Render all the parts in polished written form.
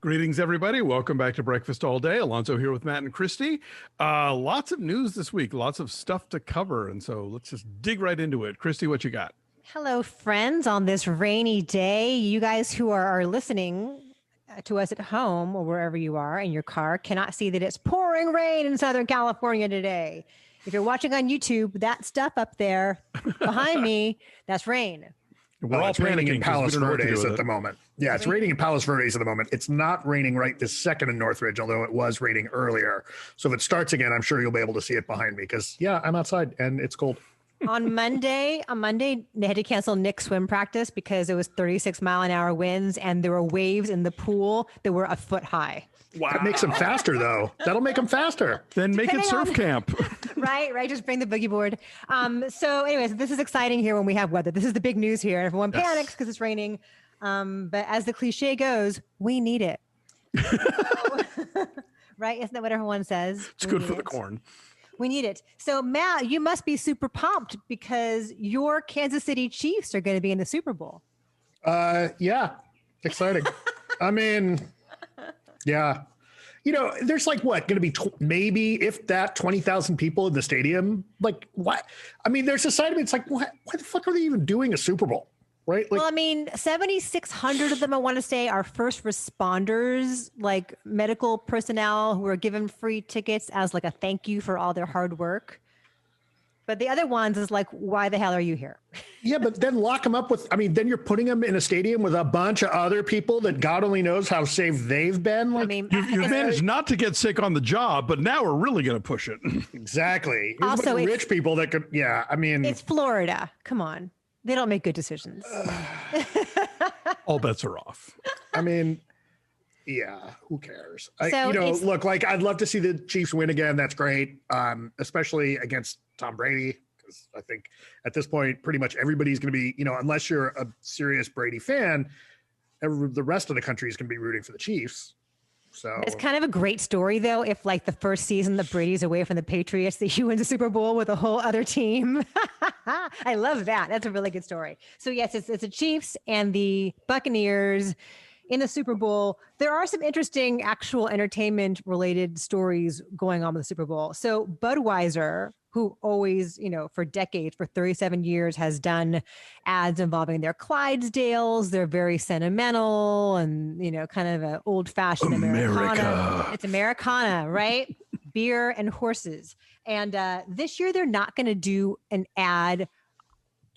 Greetings, everybody. Welcome back to Breakfast All Day. Alonso here with Matt and Christy. Lots of news this week, lots of stuff to cover. And so let's just dig right into it. Christy, what you got? Hello, friends, on this rainy day. You guys who are listening to us at home or wherever you are in your car cannot see that it's pouring rain in Southern California today. If you're watching on YouTube, that stuff up there behind me, that's rain. We're all it's raining in panicking 'cause Palos we don't know what to do Verdes with at the it. moment. Yeah, it's raining in Palos Verdes at the moment. It's not raining right this second in Northridge, although it was raining earlier. So if it starts again, I'm sure you'll be able to see it behind me because, yeah, I'm outside and it's cold. On Monday, they had to cancel Nick's swim practice because it was 36-mile-an-hour winds and there were waves in the pool that were a foot high. Wow. That makes them faster, though. That'll make them faster. Then make it surf camp. Right. Just bring the boogie board. So anyways, this is exciting here when we have weather. This is the big news here. Everyone panics because it's raining. But as the cliche goes, we need it. Right? Isn't that what everyone says? It's good for the corn. We need it. So Matt, you must be super pumped because your Kansas City Chiefs are going to be in the Super Bowl. Yeah. Exciting. I mean, yeah. You know, there's like what going to be maybe if that 20,000 people in the stadium. Like what? I mean, there's a side of me. It's like, what? Why the fuck are they even doing a Super Bowl? Right? Like, Well, I mean, 7,600 of them, I want to say, are first responders, like medical personnel who are given free tickets as like a thank you for all their hard work. But the other ones is like, why the hell are you here? yeah, but then lock them up with, I mean, then you're putting them in a stadium with a bunch of other people that God only knows how safe they've been. Like, I mean, You've managed not to get sick on the job, but now we're really going to push it. exactly. Here's Also, what it's- rich people that could, yeah, I mean. it's Florida. Come on. They don't make good decisions. All bets are off. I mean, yeah, who cares? So Look, like I'd love to see the Chiefs win again. That's great, especially against Tom Brady, because I think at this point, pretty much everybody's going to be, unless you're a serious Brady fan, the rest of the country is going to be rooting for the Chiefs. So It's kind of a great story, though, if like the first season the Brady's away from the Patriots, that he wins the Super Bowl with a whole other team. I love that. That's a really good story. So yes, it's the Chiefs and the Buccaneers in the Super Bowl. There are some interesting actual entertainment related stories going on with the Super Bowl. So Budweiser, who always, for decades, for 37 years, has done ads involving their Clydesdales. They're very sentimental and, kind of an old-fashioned Americana. It's Americana, right? Beer and horses. And this year, they're not going to do an ad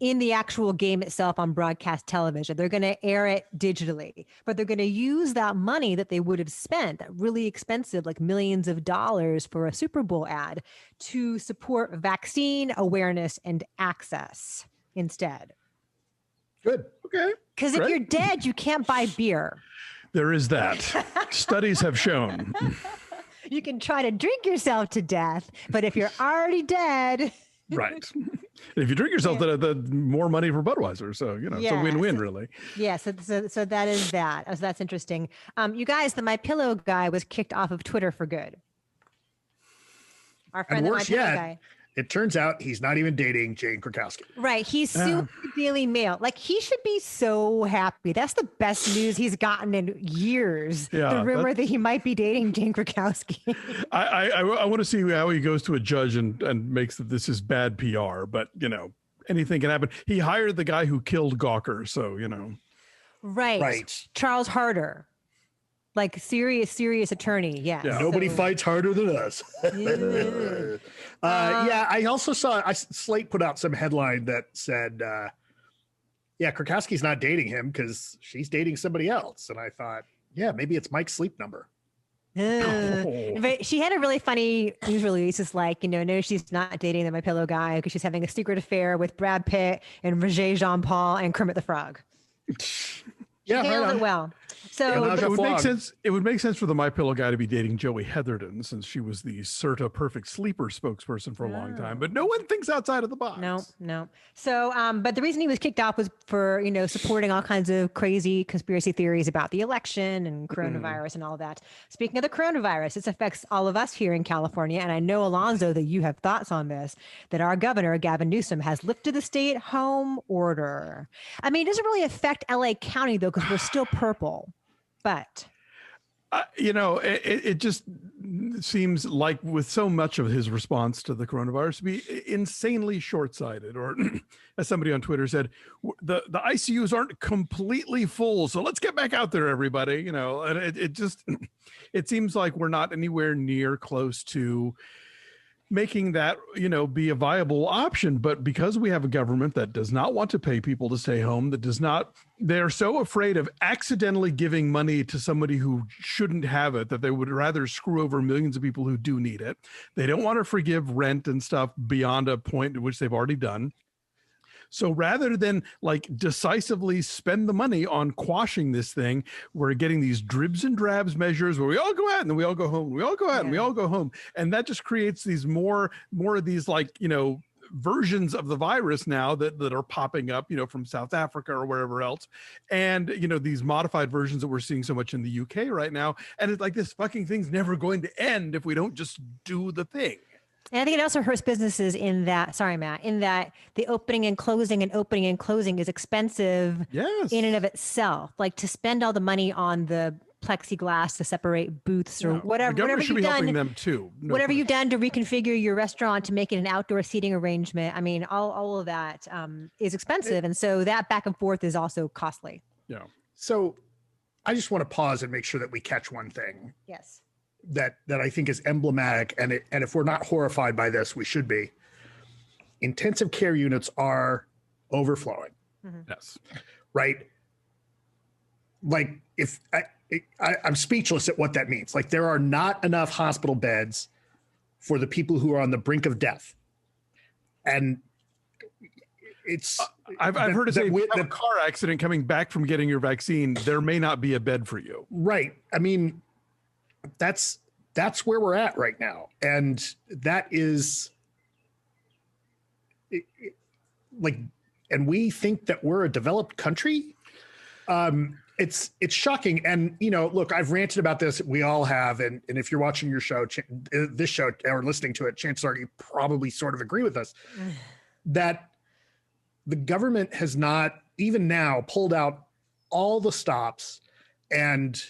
in the actual game itself on broadcast television. They're going to air it digitally, but they're going to use that money that they would have spent, that really expensive, like millions of dollars for a Super Bowl ad, to support vaccine awareness and access instead. good. Okay. Because if you're dead, you can't buy beer. There is that. Studies have shown. You can try to drink yourself to death, but if you're already dead... Right. If you drink yourself, the more money for Budweiser. So, it's a win-win, really. Yeah, so that is that. So that's interesting. You guys, the My Pillow guy was kicked off of Twitter for good. Our friend, And the My worse Pillow yet, guy. it turns out he's not even dating Jane Krakowski. Right. He's suing the Daily Mail. Like, he should be so happy. That's the best news he's gotten in years. Yeah, the rumor that he might be dating Jane Krakowski. I want to see how he goes to a judge and makes that this is bad PR, but anything can happen. He hired the guy who killed Gawker, so Right. Charles Harder. Like serious attorney. Yeah. Nobody fights harder than us. I also saw Slate put out some headline that said, Krakowski's not dating him because she's dating somebody else. And I thought, maybe it's Mike's sleep number. But she had a really funny news release. It's like, no, she's not dating the My Pillow guy because she's having a secret affair with Brad Pitt and Roger Jean Paul and Kermit the Frog. Yeah, Handled it well. So it would make sense. It would make sense for the My Pillow guy to be dating Joey Heatherton, since she was the Serta Perfect Sleeper spokesperson for a long time. But no one thinks outside of the box. No. So, but the reason he was kicked off was for supporting all kinds of crazy conspiracy theories about the election and coronavirus and all that. Speaking of the coronavirus, this affects all of us here in California, and I know, Alonso, that you have thoughts on this. That our governor Gavin Newsom has lifted the stay-at-home order. I mean, it doesn't really affect LA County though, because we're still purple. But It just seems like with so much of his response to the coronavirus to be insanely short-sighted, or as somebody on Twitter said, the ICUs aren't completely full, so let's get back out there, everybody. And it just it seems like we're not anywhere near close to making that, be a viable option. But because we have a government that does not want to pay people to stay home, they're so afraid of accidentally giving money to somebody who shouldn't have it, that they would rather screw over millions of people who do need it. They don't want to forgive rent and stuff beyond a point at which they've already done. So rather than decisively spend the money on quashing this thing, we're getting these dribs and drabs measures where we all go out and then we all go home. We all go out and we all go home. And that just creates these more of these versions of the virus now that are popping up, from South Africa or wherever else. And, these modified versions that we're seeing so much in the UK right now. And it's like, this fucking thing's never going to end if we don't just do the thing. And I think it also hurts businesses in that the opening and closing is expensive in and of itself. Like, to spend all the money on the plexiglass to separate booths or whatever. The government should be helping them too. Whatever you've done to reconfigure your restaurant to make it an outdoor seating arrangement. I mean, all of that is expensive. And so that back and forth is also costly. Yeah. So I just want to pause and make sure that we catch one thing. Yes. That I think is emblematic, and if we're not horrified by this, we should be. Intensive care units are overflowing. Mm-hmm. Yes. Right. Like, if I'm speechless at what that means. Like, there are not enough hospital beds for the people who are on the brink of death, and it's. I've heard it say, a car accident coming back from getting your vaccine, there may not be a bed for you. Right. I mean, that's where we're at right now. And that is and we think that we're a developed country. It's shocking. And, look, I've ranted about this. We all have. And if you're watching your show, this show, or listening to it, chances are you probably sort of agree with us that the government has not, even now, pulled out all the stops. And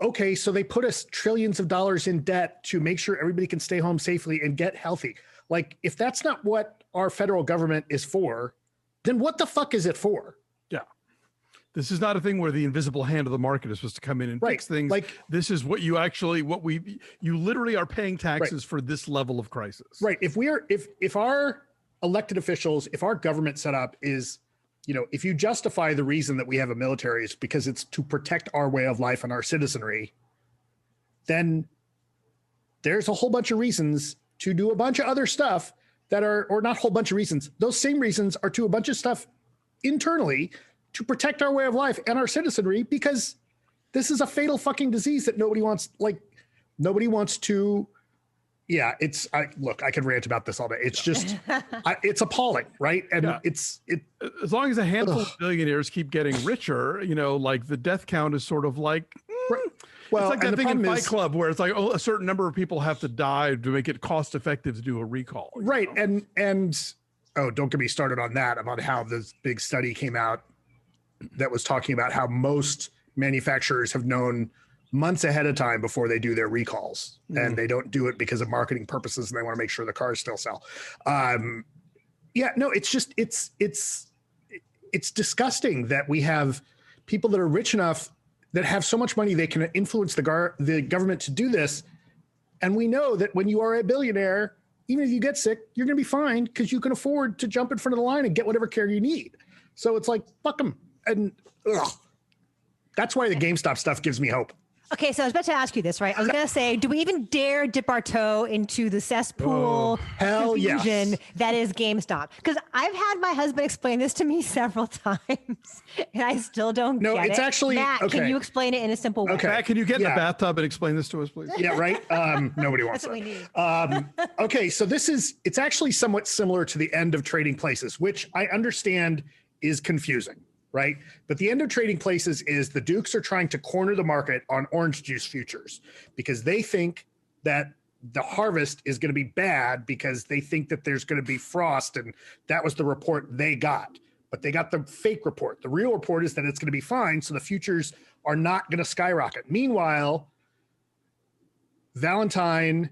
okay, so they put us trillions of dollars in debt to make sure everybody can stay home safely and get healthy. Like, if that's not what our federal government is for, then what the fuck is it for? Yeah. This is not a thing where the invisible hand of the market is supposed to come in and fix things. Like, this is what you literally are paying taxes for this level of crisis. Right. If our elected officials, if our government setup is, if you justify the reason that we have a military is because it's to protect our way of life and our citizenry, then there's a whole bunch of reasons to do a bunch of other stuff that are, or not a whole bunch of reasons. Those same reasons are to a bunch of stuff internally to protect our way of life and our citizenry, because this is a fatal fucking disease that nobody wants to. Yeah, look, I could rant about this all day. It's just, it's appalling, right? And as long as a handful of billionaires keep getting richer, the death count is sort of like, well, it's like that thing in Fight Club where it's like, a certain number of people have to die to make it cost effective to do a recall. Right. And don't get me started on that, about how this big study came out that was talking about how most manufacturers have known months ahead of time before they do their recalls, and they don't do it because of marketing purposes, and they want to make sure the cars still sell. It's just, it's disgusting that we have people that are rich enough that have so much money they can influence the government to do this. And we know that when you are a billionaire, even if you get sick, you're going to be fine because you can afford to jump in front of the line and get whatever care you need. So it's like, fuck them. And that's why the GameStop stuff gives me hope. Okay, so I was about to ask you this, right? I was going to say, do we even dare dip our toe into the cesspool confusion that is GameStop? Because I've had my husband explain this to me several times, and I still don't get it. No, it's actually... Matt, can you explain it in a simple way? Okay. Matt, can you get in the bathtub and explain this to us, please? Yeah, right? Nobody wants that. That's what we need. Okay, so it's actually somewhat similar to the end of Trading Places, which I understand is confusing. Right. But the end of Trading Places is the Dukes are trying to corner the market on orange juice futures because they think that the harvest is going to be bad because they think that there's going to be frost. And that was the report they got. But they got the fake report. The real report is that it's going to be fine. So the futures are not going to skyrocket. Meanwhile, Valentine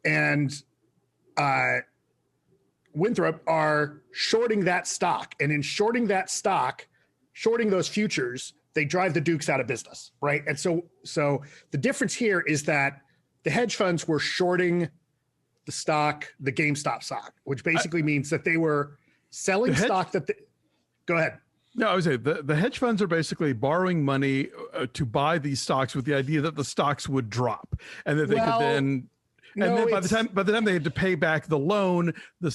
and Winthrop are shorting that stock. And in shorting that stock, shorting those futures, they drive the Dukes out of business, right? And so the difference here is that the hedge funds were shorting the stock, the GameStop stock, which basically means that they were selling stock that go ahead. No, I would say the hedge funds are basically borrowing money to buy these stocks with the idea that the stocks would drop and that they could then. And then by the time they had to pay back the loan,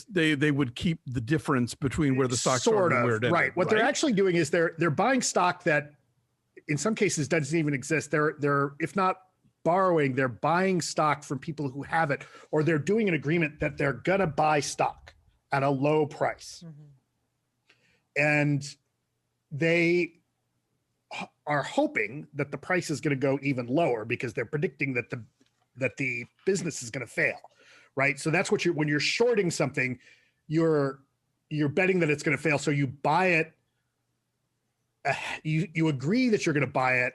they would keep the difference between where the stocks started and where it ended. Right. What they're actually doing is they're buying stock that in some cases doesn't even exist. They're if not borrowing, they're buying stock from people who have it, or they're doing an agreement that they're gonna buy stock at a low price. And they are hoping that the price is going to go even lower because they're predicting that the business is going to fail, right? So that's what when you're shorting something, you're betting that it's going to fail. So you buy it. You agree that you're going to buy it.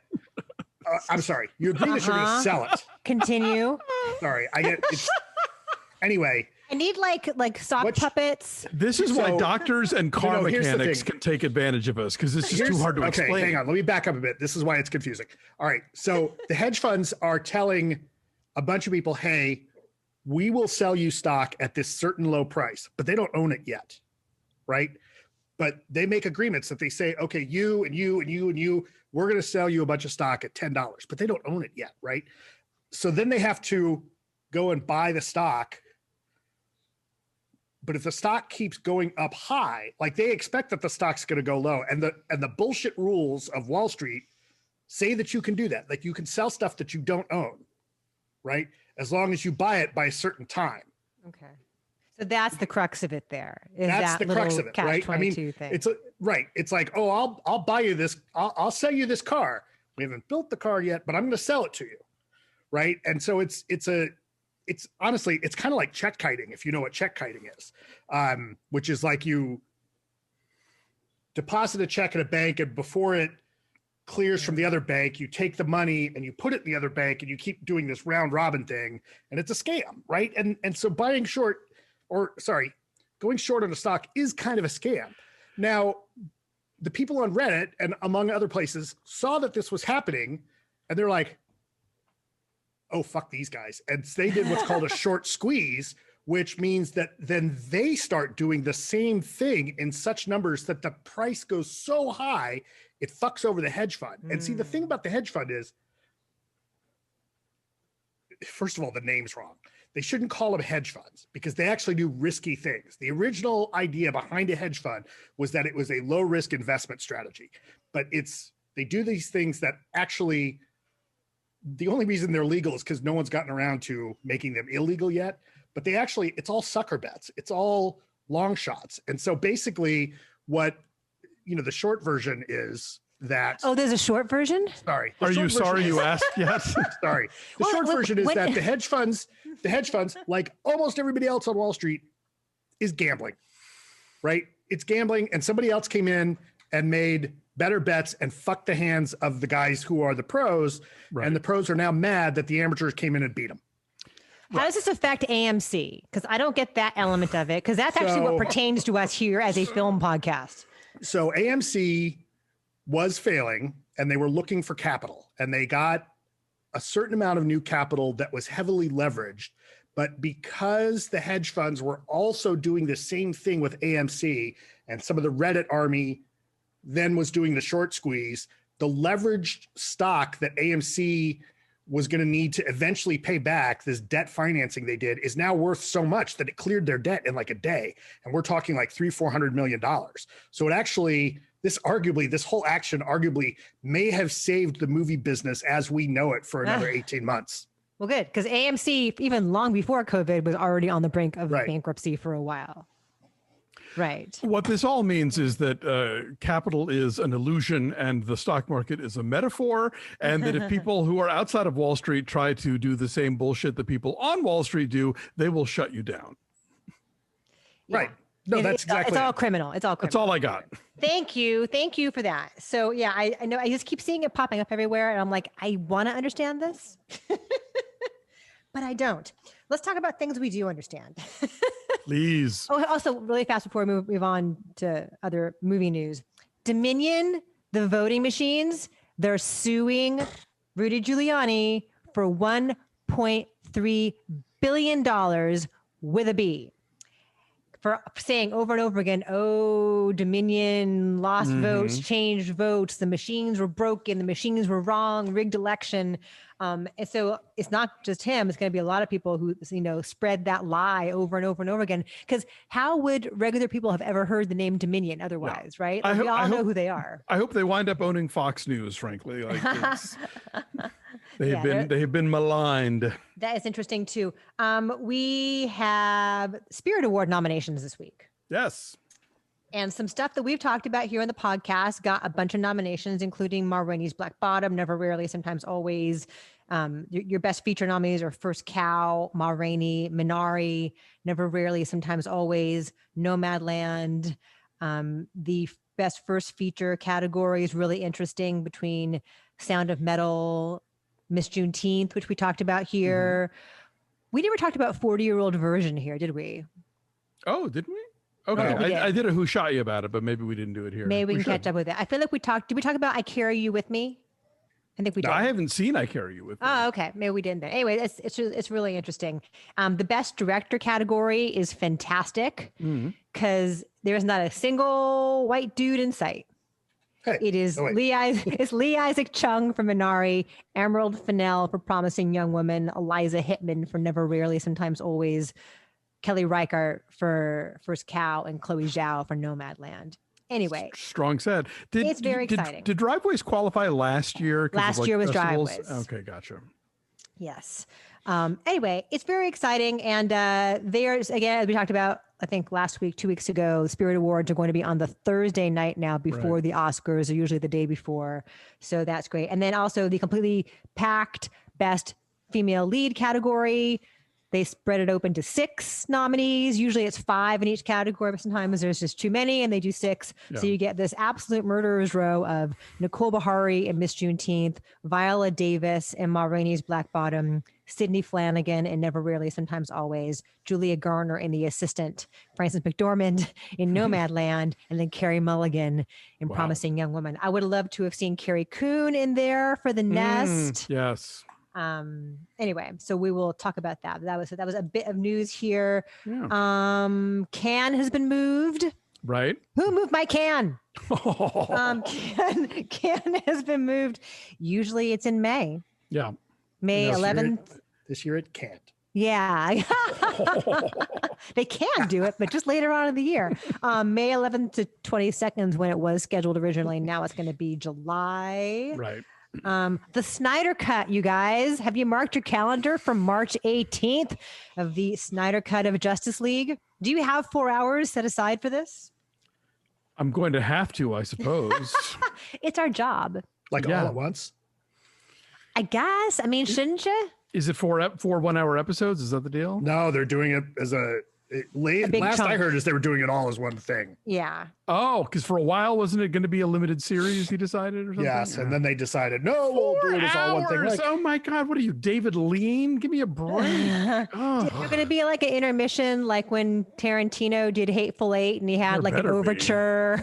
I'm sorry. You agree that you're going to sell it. Continue. Sorry, I get it. Anyway. I need like sock puppets. This is why doctors and car mechanics can take advantage of us because it's just too hard to explain. Okay, hang on. Let me back up a bit. This is why it's confusing. All right. So the hedge funds are telling a bunch of people, hey, we will sell you stock at this certain low price, but they don't own it yet, right? But they make agreements that they say, okay, you and you and you and you, we're going to sell you a bunch of stock at $10, but they don't own it yet, right? So then they have to go and buy the stock. But if the stock keeps going up high, like they expect that the stock's going to go low, and the bullshit rules of Wall Street say that you can do that. Like you can sell stuff that you don't own, right? As long as you buy it by a certain time. Okay. So that's the crux of it there. That's the crux of it, right? I mean, thing. it's right. It's like, oh, I'll buy you this. I'll sell you this car. We haven't built the car yet, but I'm going to sell it to you. Right. And so it's honestly, it's kind of like check kiting, if you know what check kiting is, which is like you deposit a check at a bank and before it clears from the other bank, you take the money and you put it in the other bank and you keep doing this round robin thing. And it's a scam, right? And so going short on a stock is kind of a scam. Now, the people on Reddit and among other places saw that this was happening and they're like, oh, fuck these guys. And they did what's called a short squeeze, which means that then they start doing the same thing in such numbers that the price goes so high, it fucks over the hedge fund. And see, the thing about the hedge fund is, first of all, the name's wrong. They shouldn't call them hedge funds because they actually do risky things. The original idea behind a hedge fund was that it was a low risk investment strategy, but they do these things that actually, the only reason they're legal is because no one's gotten around to making them illegal yet, but it's all sucker bets. It's all long shots. And so basically what, the short version is that. Oh, there's a short version? Sorry. Are you sorry you asked yet? Sorry. The short version is that the hedge funds, like almost everybody else on Wall Street, is gambling, right? It's gambling. And somebody else came in and made better bets and fuck the hands of the guys who are the pros. Right. And the pros are now mad that the amateurs came in and beat them. How does this affect AMC? Because I don't get that element of it, because that's actually what pertains to us here as a film podcast. So AMC was failing and they were looking for capital and they got a certain amount of new capital that was heavily leveraged. But because the hedge funds were also doing the same thing with AMC and some of the Reddit army then was doing the short squeeze, the leveraged stock that AMC was going to need to eventually pay back, this debt financing they did, is now worth so much that it cleared their debt in like a day. And we're talking like $300-400 million. So it actually, this whole action arguably may have saved the movie business as we know it for another 18 months. Well, good, because AMC, even long before COVID, was already on the brink of bankruptcy for a while. Right. What this all means is that capital is an illusion and the stock market is a metaphor. And that if people who are outside of Wall Street try to do the same bullshit that people on Wall Street do, they will shut you down. Right. No, that's exactly it's all it. criminal. It's all criminal. That's all I got. Thank you for that. So yeah, I know I just keep seeing it popping up everywhere, and I'm like, I want to understand this, but I don't. Let's talk about things we do understand. Please. Oh, also really fast before we move on to other movie news. Dominion, the voting machines, they're suing Rudy Giuliani for $1.3 billion with a B. For saying over and over again, oh, Dominion lost votes, changed votes, the machines were broken, the machines were wrong, rigged election. And so it's not just him, it's going to be a lot of people who, spread that lie over and over and over again. Because how would regular people have ever heard the name Dominion otherwise, right? Like, we all know who they are. I hope they wind up owning Fox News, frankly. Like they have been maligned. That is interesting too. We have Spirit Award nominations this week. Yes. And some stuff that we've talked about here on the podcast got a bunch of nominations, including Ma Rainey's Black Bottom, Never, Rarely, Sometimes, Always. Your best feature nominees are First Cow, Ma Rainey, Minari, Never, Rarely, Sometimes, Always, Nomadland. The best first feature category is really interesting between Sound of Metal, Miss Juneteenth, which we talked about here. We never talked about 40-year-old version here, did we? Oh, did we? Okay, No, I did a Who Shot You about it, but maybe we didn't do it here. Maybe we can catch up with it. I feel like did we talk about I Carry You With Me? I think we did. No, I haven't seen I Carry You With Me. Oh, okay. Maybe we didn't then. Anyway, it's really interesting. The best director category is fantastic because there's not a single white dude in sight. Hey, It is Lee Isaac Chung for Minari, Emerald Fennell for Promising Young Woman, Eliza Hittman for Never, Rarely, Sometimes, Always, Kelly Reichardt for First Cow, and Chloe Zhao for Nomadland. Anyway, strong set. It's very exciting. Did Driveways qualify last year? Last year was festivals? Driveways. Okay, gotcha. Yes. Anyway, it's very exciting. And there's, again, as we talked about, I think last week, 2 weeks ago, the Spirit Awards are going to be on the Thursday night now before the Oscars, are usually the day before. So that's great. And then also the completely packed best female lead category. They spread it open to 6 nominees. Usually it's 5 in each category, but sometimes there's just too many and they do 6. Yeah. So you get this absolute murderer's row of Nicole Beharie and Miss Juneteenth, Viola Davis and Ma Rainey's Black Bottom, Sydney Flanagan and Never, Rarely, Sometimes, Always, Julia Garner in The Assistant, Frances McDormand in Nomadland, and then Carey Mulligan in Promising Young Woman. I would love to have seen Carrie Coon in there for The Nest. Yes. Anyway, so we will talk about that. That was a bit of news here. Yeah. Cannes has been moved. Right. Who moved my can? Cannes has been moved. Usually it's in May. Yeah. May 11th. This year it can't. Yeah. They can do it, but just later on in the year. May 11th to 22nd when it was scheduled originally. Now it's going to be July. Right. The Snyder Cut, you guys. Have you marked your calendar for March 18th of the Snyder Cut of Justice League? Do you have 4 hours set aside for this? I'm going to have to, I suppose. It's our job. Like all at once? I guess. I mean, shouldn't you? Is it 4 1-hour episodes? Is that the deal? No, they're doing it as last chunk. I heard is they were doing it all as one thing. Yeah. Oh, because for a while, wasn't it going to be a limited series, he decided, or something? Yes, and then they decided, no, we'll do it as all one thing. Like, oh my God, what are you, David Lean? Give me a break. They're going to be like an intermission, like when Tarantino did Hateful Eight and he had like an overture.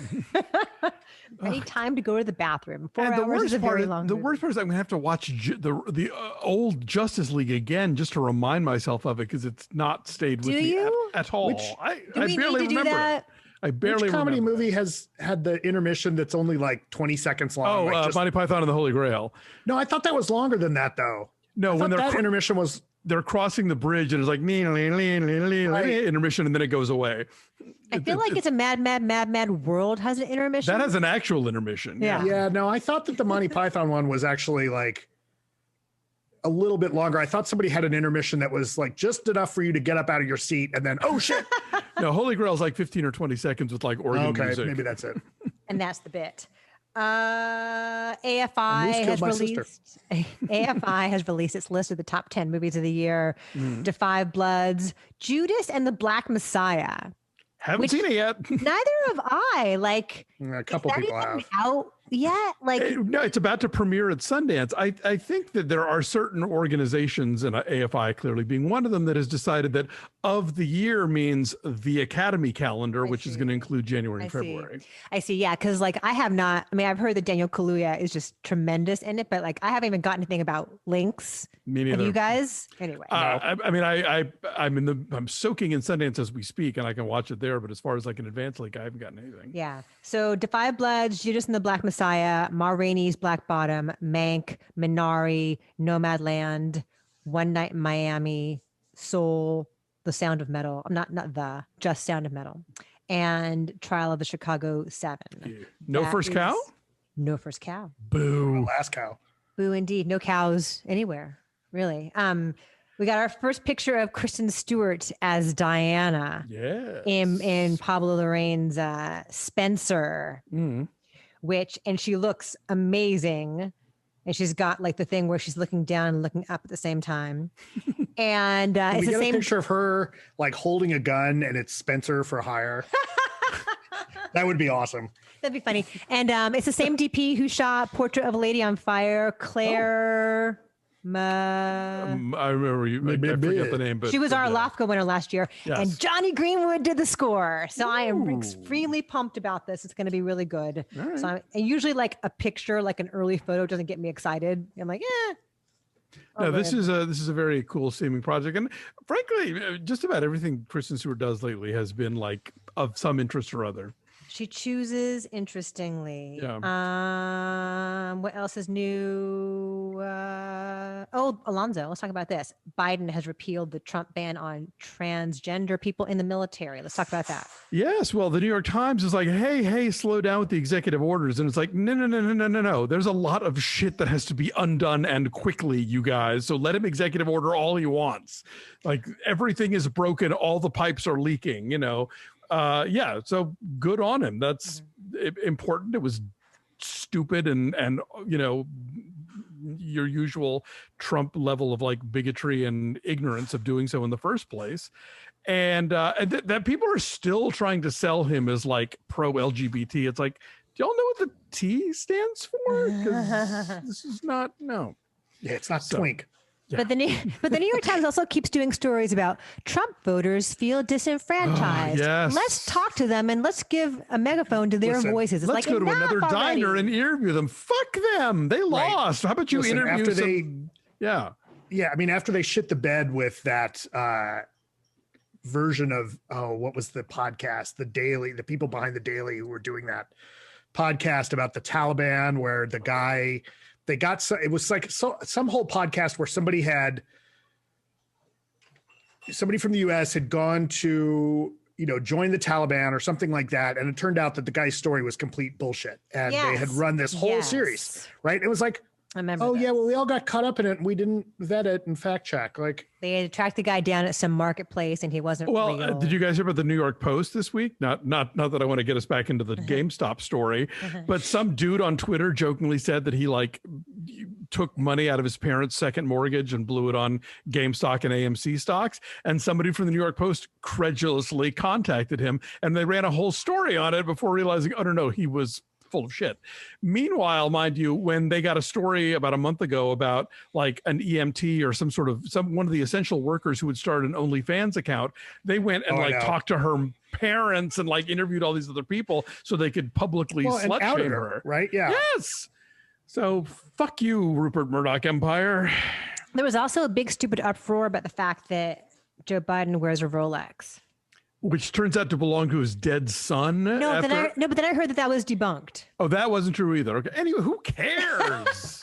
I need time to go to the bathroom. 4 hours is a very long movie. The worst part is I'm going to have to watch the old Justice League again just to remind myself of it because it's not stayed with me at all. I barely remember it. I barely Which comedy movie has had the intermission that's only like 20 seconds long? Oh, Monty Python and the Holy Grail. No, I thought that was longer than that, though. No, when that intermission was... They're crossing the bridge and it's like intermission and then it goes away. I feel like it's a Mad World has an intermission. That has an actual intermission. Yeah, no, I thought that the Monty Python one was actually like a little bit longer. I thought somebody had an intermission that was like just enough for you to get up out of your seat and then, oh shit. No, Holy Grail is like 15 or 20 seconds with like organ music. Maybe that's it. And that's the bit. AFI has released its list of the top 10 movies of the year. To Five Bloods, Judas and the Black Messiah. Haven't seen it yet. Neither have I. Like, A couple is that people even have. out yet? Like, No, it's about to premiere at Sundance. I think that there are certain organizations, and AFI clearly being one of them, that has decided that of the year means the Academy calendar, which is going to include January and February. I see. Yeah. Cause like I have not, I mean, I've heard that Daniel Kaluuya is just tremendous in it, but like I haven't even got anything about links. Me neither. Have you guys? Anyway. I mean, I'm soaking in Sundance as we speak, and I can watch it there. But as far as like an advanced link, I haven't gotten anything. Yeah. So Defy Bloods, Judas and the Black Messiah, Ma Rainey's Black Bottom, Mank, Minari, Nomadland, One Night in Miami, Soul, The Sound of Metal. Just Sound of Metal, and Trial of the Chicago 7. No First Cow? No First Cow. Boo. Last cow. Boo indeed. No cows anywhere, really. We got our first picture of Kristen Stewart as Diana. Yeah. In Pablo Lorraine's Spencer, and she looks amazing. And she's got like the thing where she's looking down and looking up at the same time. And Can it's we the get same a picture of her like holding a gun and it's Spencer for hire. That would be awesome. That'd be funny. And it's the same DP who shot Portrait of a Lady on Fire, Claire. I remember you. I forget the name, but she was our LAFCA winner last year, Yes. and Johnny Greenwood did the score. So I am extremely pumped about this. It's going to be really good. Right. So and usually, like a picture, like an early photo, doesn't get me excited. I'm like, No, this is a very cool seeming project, and frankly, just about everything Kristen Stewart does lately has been like of some interest or other. She chooses interestingly. Yeah. What else is new? Alonso. Let's talk about this. Biden has repealed the Trump ban on transgender people in the military. Let's talk about that. Yes. Well, the New York Times is like, hey, slow down with the executive orders. And it's like, no. There's a lot of shit that has to be undone and quickly, you guys. So let him executive order all he wants. Like everything is broken. All the pipes are leaking, Yeah. So good on him. That's important. It was stupid and your usual Trump level of like bigotry and ignorance of doing so in the first place. And that people are still trying to sell him as like pro LGBT. It's like, do y'all know what the T stands for? Because this is not, no. Yeah, it's not twink. Yeah. But the New York Times also keeps doing stories about Trump voters feel disenfranchised. Yes. Let's talk to them and let's give a megaphone to their voices. It's let's like, go to another already. diner and interview them. Fuck them. They lost. How about you interview after some? Yeah. Yeah, I mean, after they shit the bed with that version of what was the podcast, the people behind the Daily who were doing that podcast about the Taliban, where the guy it was like some whole podcast where somebody from the US had gone to join the Taliban or something like that, and it turned out that the guy's story was complete bullshit, and they had run this whole series, right? It was like, I remember. Yeah, well, we all got caught up in it, and we didn't vet it and fact check. Like They had tracked the guy down at some marketplace, and he wasn't real. Did you guys hear about the New York Post this week? Not that I want to get us back into the GameStop story, but some dude on Twitter jokingly said that he like took money out of his parents' second mortgage and blew it on GameStop and AMC stocks. And somebody from the New York Post credulously contacted him, and they ran a whole story on it before realizing, oh no, he was full of shit. Meanwhile, mind you, when they got a story about a month ago about like an EMT or one of the essential workers who would start an OnlyFans account, they went and talked to her parents and like interviewed all these other people so they could publicly slut shame her. Right? Yeah. Yes. So fuck you, Rupert Murdoch Empire. There was also a big stupid uproar about the fact that Joe Biden wears a Rolex. Which turns out to belong to his dead son. But then I heard that was debunked. Oh, that wasn't true either. Okay. Anyway, who cares?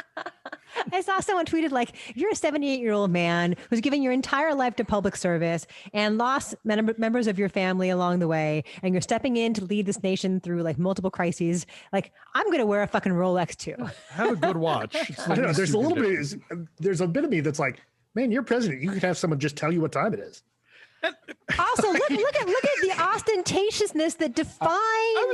I saw someone tweeted like, you're a 78-year-old man who's giving your entire life to public service and lost members of your family along the way, and you're stepping in to lead this nation through like multiple crises. Like, I'm going to wear a fucking Rolex too. Have a good watch. I don't know. There's a bit of me that's like, man, you're president. You could have someone just tell you what time it is. Also, look at the ostentatiousness that defined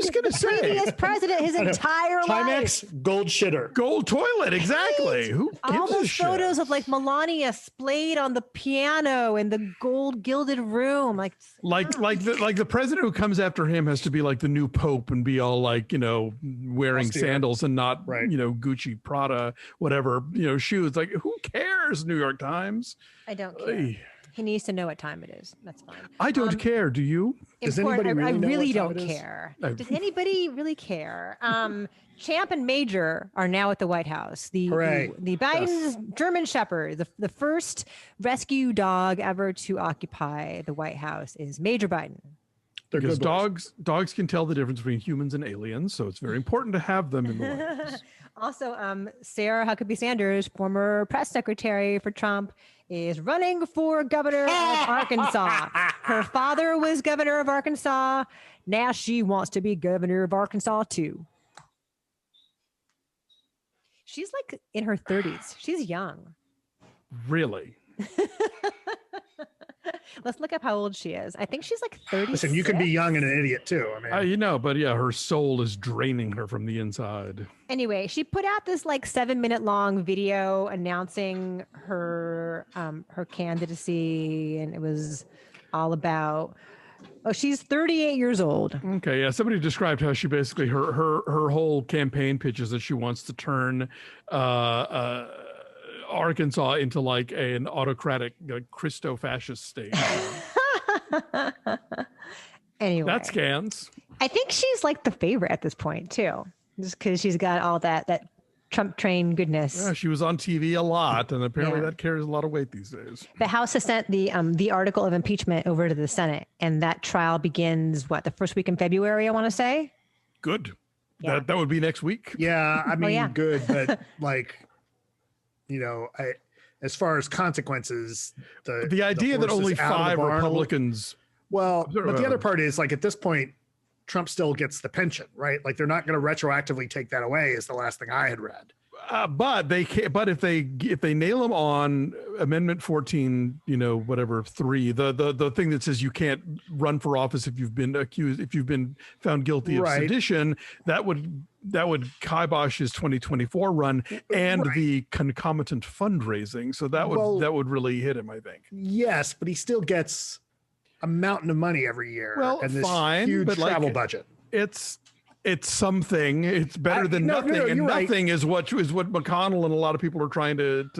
the previous president his entire life. Timex gold shitter. Gold toilet, exactly. Who gives All those a shit? photos of like Melania splayed on the piano in the gold gilded room, like the president who comes after him has to be like the new pope and be all like, wearing Austere. sandals and not Right. Gucci, Prada, whatever, shoes. Like, who cares? New York Times. I don't care. Ay. He needs to know what time it is. That's fine. I don't care. Do you? Does Important. anybody I really know really what time don't it is? care. Does anybody really care? Champ and Major are now at the White House. The Biden's German Shepherd, the first rescue dog ever to occupy the White House, is Major Biden. They're Because good boys. dogs can tell the difference between humans and aliens, so it's very important to have them in the White House. Also, Sarah Huckabee Sanders, former press secretary for Trump, is running for governor of Arkansas. Her father was governor of Arkansas. Now she wants to be governor of Arkansas too. She's like in her 30s. She's young. Really? Let's look up how old she is. I think she's like 30. Listen, you can be young and an idiot too. I mean, But yeah, her soul is draining her from the inside. Anyway, she put out this like 7-minute long video announcing her her candidacy, and it was all about. Oh, she's 38 years old. Okay, yeah. Somebody described how she basically her whole campaign pitch is that she wants to turn Arkansas into like an autocratic, Christo-fascist state. Anyway, that scans. I think she's like the favorite at this point too, just because she's got all that Trump train goodness. Yeah, she was on TV a lot, and apparently Yeah. that carries a lot of weight these days. The House has sent the article of impeachment over to the Senate, and that trial begins the first week in February, I want to say. Good. Yeah. That would be next week. yeah, I mean, yeah. good, but like, as far as consequences, The idea that horse is only out of the 5 barn. Republicans. Well, Sure, but the other part is like at this point, Trump still gets the pension, right? Like they're not going to retroactively take that away. Is the last thing I had read. But they can, but if they nail him on Amendment 14, whatever 3, the thing that says you can't run for office if you've been found guilty of Right. sedition, that would kibosh his 2024 run and Right. the concomitant fundraising. So that would really hit him, I think. Yes, but he still gets a mountain of money every year. Well, and this fine, huge but travel budget. It's something. It's better than nothing, and you're right. nothing is what McConnell and a lot of people are trying to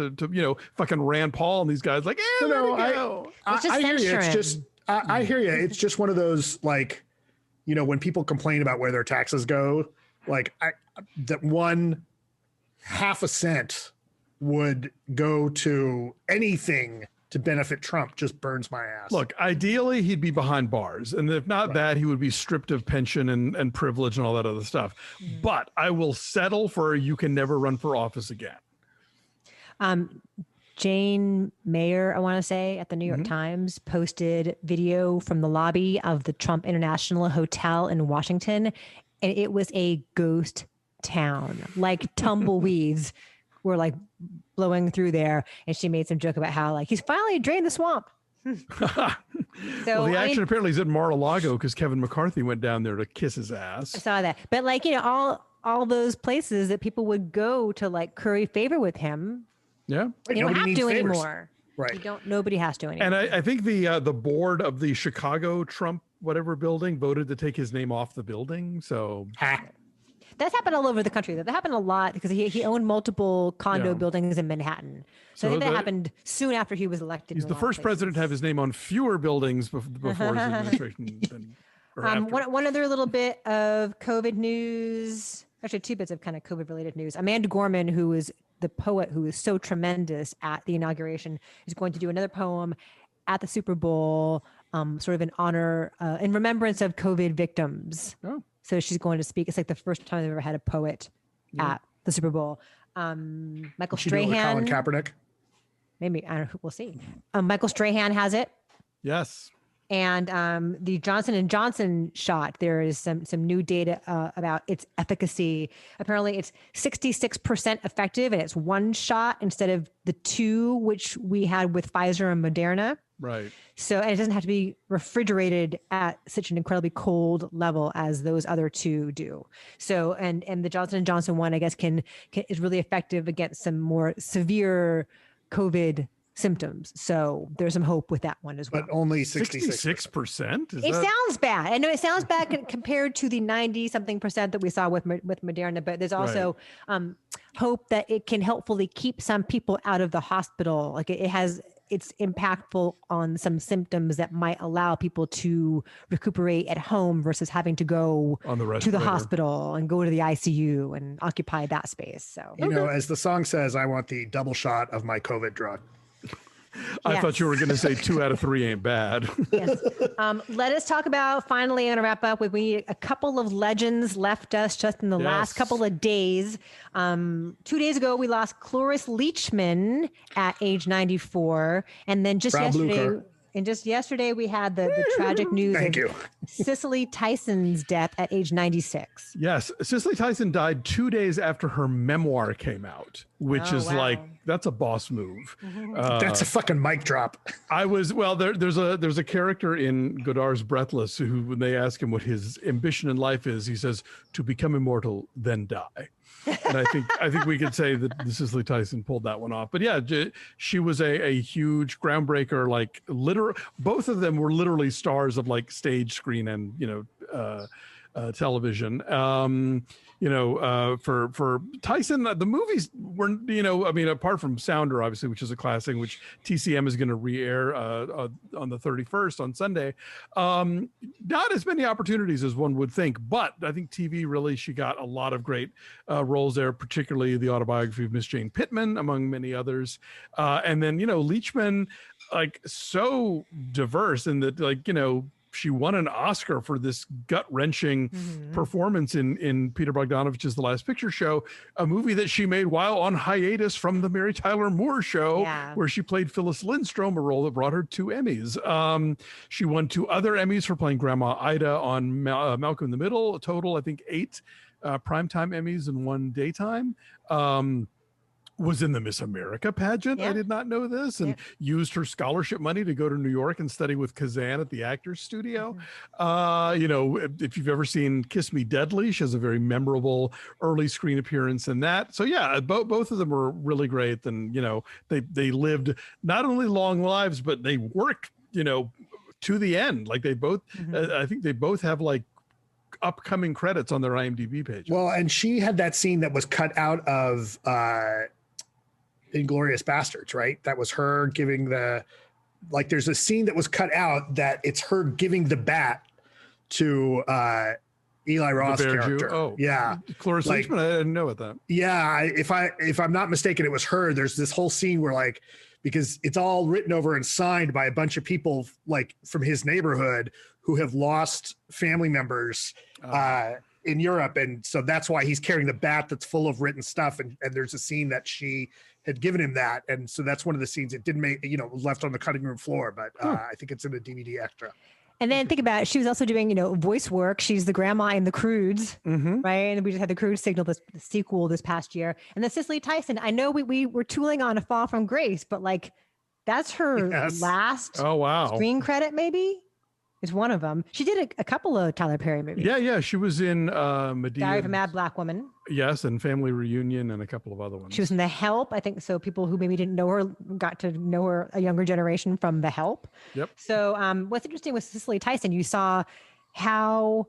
fucking Rand Paul and these guys like. Let it go. Let's just I hear you. censor It's him. just I hear you. It's just one of those like, when people complain about where their taxes go, like that 1/2 cent would go to anything to benefit Trump just burns my ass. Look, ideally he'd be behind bars, and if not that, he would be stripped of pension and privilege and all that other stuff. But I will settle for you can never run for office again. Jane Mayer, I want to say, at the New York Times posted video from the lobby of the Trump International Hotel in Washington, and it was a ghost town. Like tumbleweeds were like blowing through there, and she made some joke about how like he's finally drained the swamp. So Well, the action apparently is at Mar-a-Lago because Kevin McCarthy went down there to kiss his ass. I saw that, but like all those places that people would go to like curry favor with him, Yeah. you don't Nobody have needs to favors. anymore. Right. You don't. Nobody has to anymore. And I think the board of the Chicago Trump whatever building voted to take his name off the building. So That's happened all over the country. That happened a lot because he owned multiple condo Yeah. buildings in Manhattan. So I think that happened soon after he was elected. he's in a the lot of first president to have his name on fewer buildings before his administration than or after. One other little bit of COVID news. Actually, 2 bits of kind of COVID-related news. Amanda Gorman, who is the poet who is so tremendous at the inauguration, is going to do another poem at the Super Bowl, sort of in honor, in remembrance of COVID victims. Oh. So she's going to speak. It's like the first time they've ever had a poet at the Super Bowl. Michael She did it with Colin Strahan, Kaepernick. maybe, I don't know, we'll see. Michael Strahan has it. Yes. And the Johnson & Johnson shot, there is some new data about its efficacy. Apparently it's 66% effective, and it's 1 shot instead of the 2, which we had with Pfizer and Moderna. Right. So, and it doesn't have to be refrigerated at such an incredibly cold level as those other two do. So, and the Johnson & Johnson one, I guess, is really effective against some more severe COVID symptoms. So there's some hope with that one as well. But only 66%? It sounds bad. I know it sounds bad compared to the 90-something% that we saw with Moderna, but there's also hope that it can helpfully keep some people out of the hospital. Like it's impactful on some symptoms that might allow people to recuperate at home versus having to go to the hospital and go to the ICU and occupy that space. So, as the song says, I want the double shot of my COVID drug. I thought you were going to say 2 out of 3 ain't bad. Yes. Let us talk about, finally, I'm going to wrap up with, we a couple of legends left us just in the last couple of days. 2 days ago, we lost Cloris Leachman at age 94. And then just yesterday, we had the tragic news of Cicely Tyson's death at age 96. Yes. Cicely Tyson died 2 days after her memoir came out, which is that's a boss move. That's a fucking mic drop. There's a character in Godard's Breathless who, when they ask him what his ambition in life is, he says, to become immortal, then die. And I think we could say that Cicely Tyson pulled that one off. But yeah, she was a huge groundbreaker. Like both of them were literally stars of like stage, screen, and television. For Tyson, the movies were, apart from Sounder, obviously, which is a classic, which TCM is going to re-air on the 31st on Sunday. Not as many opportunities as one would think, but I think TV really, she got a lot of great roles there, particularly the autobiography of Miss Jane Pittman, among many others. And then, Leachman, like, so diverse in that, like, she won an Oscar for this gut-wrenching performance in Peter Bogdanovich's The Last Picture Show, a movie that she made while on hiatus from the Mary Tyler Moore Show, where she played Phyllis Lindstrom, a role that brought her 2 Emmys. She won 2 other Emmys for playing Grandma Ida on Malcolm in the Middle, a total, I think, 8 primetime Emmys and 1 daytime. Was in the Miss America pageant. I did not know this, and used her scholarship money to go to New York and study with Kazan at the Actors Studio. If you've ever seen Kiss Me Deadly, she has a very memorable early screen appearance in that. So yeah, both of them were really great. And, they lived not only long lives, but they worked, to the end. Like they both, I think they both have like upcoming credits on their IMDb page. Well, and she had that scene that was cut out of Inglourious Bastards, right? That was her giving there's a scene that was cut out that it's her giving the bat to Eli Roth's character. Oh, yeah. Cloris Leachman, I didn't know about that. Yeah, if I'm not mistaken, it was her. There's this whole scene where because it's all written over and signed by a bunch of people like from his neighborhood who have lost family members in Europe. And so that's why he's carrying the bat that's full of written stuff. And there's a scene that she had given him that. And so that's one of the scenes it didn't make, left on the cutting room floor, but I think it's in a DVD extra. And then think about it, she was also doing, voice work. She's the grandma in The Croods, right? And we just had The Croods sequel this past year. And then Cicely Tyson, I know we were tooling on A Fall from Grace, but like that's her last screen credit, maybe? It's one of them. She did a couple of Tyler Perry movies. Yeah. She was in Medea. Diary of a Mad Black Woman. Yes, and Family Reunion and a couple of other ones. She was in The Help. I think so. People who maybe didn't know her got to know her, a younger generation, from The Help. Yep. So what's interesting with Cicely Tyson, you saw how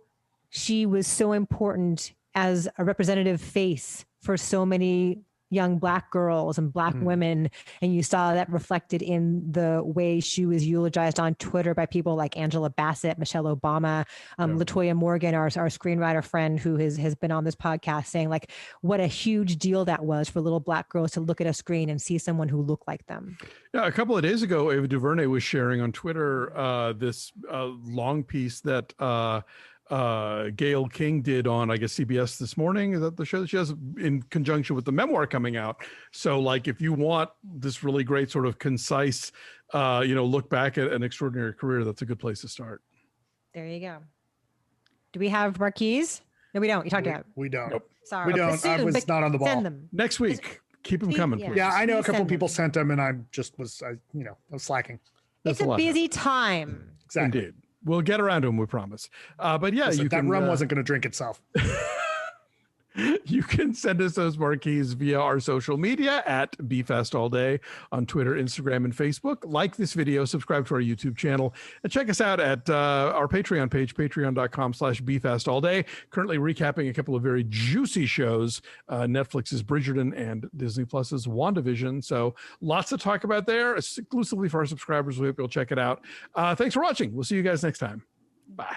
she was so important as a representative face for so many young Black girls and Black women. And you saw that reflected in the way she was eulogized on Twitter by people like Angela Bassett, Michelle Obama, Latoya Morgan, our screenwriter friend who has been on this podcast, saying like what a huge deal that was for little Black girls to look at a screen and see someone who looked like them. Yeah, a couple of days ago, Ava DuVernay was sharing on Twitter this long piece that Gayle King did on, I guess, CBS This Morning. Is that the show that she has in conjunction with the memoir coming out? So like, if you want this really great sort of concise, look back at an extraordinary career, that's a good place to start. There you go. Do we have marquees? No, we don't. You talked about. We don't. Nope. Sorry. We don't. Soon, I was not on the ball. Send them. Next week. Keep them coming, please. Yeah, I know a couple Send people them. sent them and I was slacking. There's It's a lot busy time. Exactly. Indeed. We'll get around to them, we promise. But yeah, Listen, you that can, rum wasn't going to drink itself. you can send us those marquees via our social media at BeFastAllDay on Twitter, Instagram, and Facebook. Like this video, subscribe to our YouTube channel, and check us out at our Patreon page, patreon.com/BeFastAllDay. Currently recapping a couple of very juicy shows, Netflix's Bridgerton and Disney Plus's WandaVision. So lots to talk about there, exclusively for our subscribers. We hope you'll check it out. Thanks for watching. We'll see you guys next time. Bye.